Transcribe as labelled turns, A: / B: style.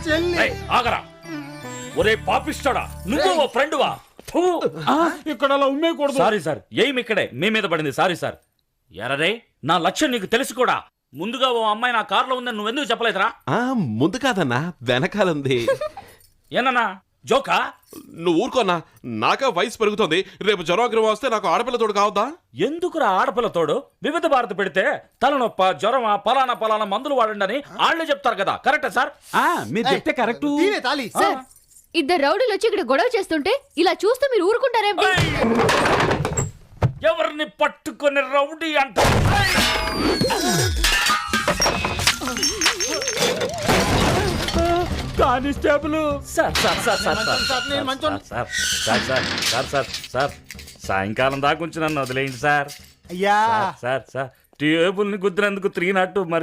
A: చెల్లి.
B: ఆగరా ఒరే పాపిస్తాడా నువ్వు ఓ ఫ్రెండ్వా
A: ఇక్కడ అలా ఉమ్మేయకూడదు.
B: సారీ సార్ ఏం ఇక్కడే మీ మీద పడింది సారీ సార్ ఎరరే నా లక్ష్యం నీకు తెలుసు కూడా ముందుగా ఓ అమ్మాయి నా కారులో ఉందని నువ్వెందుకు చెప్పలేదురా
C: ముందు కాదన్నా వెనకాలంది.
B: ఏనన్నా జోకా
C: నువ్వు ఊరుకోన్నా, నాకా వయసు పెరుగుతుంది. రేపు జ్వరం వస్తే నాకు ఆడపిల్ల తోడు కావద్దా?
B: ఎందుకురా ఆడపిల్లతోడు వివిధ భారతి పెడితే తలనొప్ప జ్వరమా పలానా పలానా మందులు వాడండి అని వాళ్ళే చెప్తారు కదా కరెక్టా సార్?
A: మీరు చెప్తే కరెక్ట్.
D: సార్, ఇద్దరు రౌడీలు వచ్చి ఇక్కడ గొడవ చేస్తుంటే ఇలా చూస్తూ మీరు ఊరుకుంటారేమిటి?
B: ఎవరిని పట్టుకొని రౌడీ అంట
A: constable
B: sir sir sir sir sir sir sir sir sir sir సాయంకాలం దాకా ఉంచి నన్ను వదిలేయండి సార్.
A: అయ్యా
B: సార్ సార్ టేబుల్ ని గుద్దినందుకు 302 మరి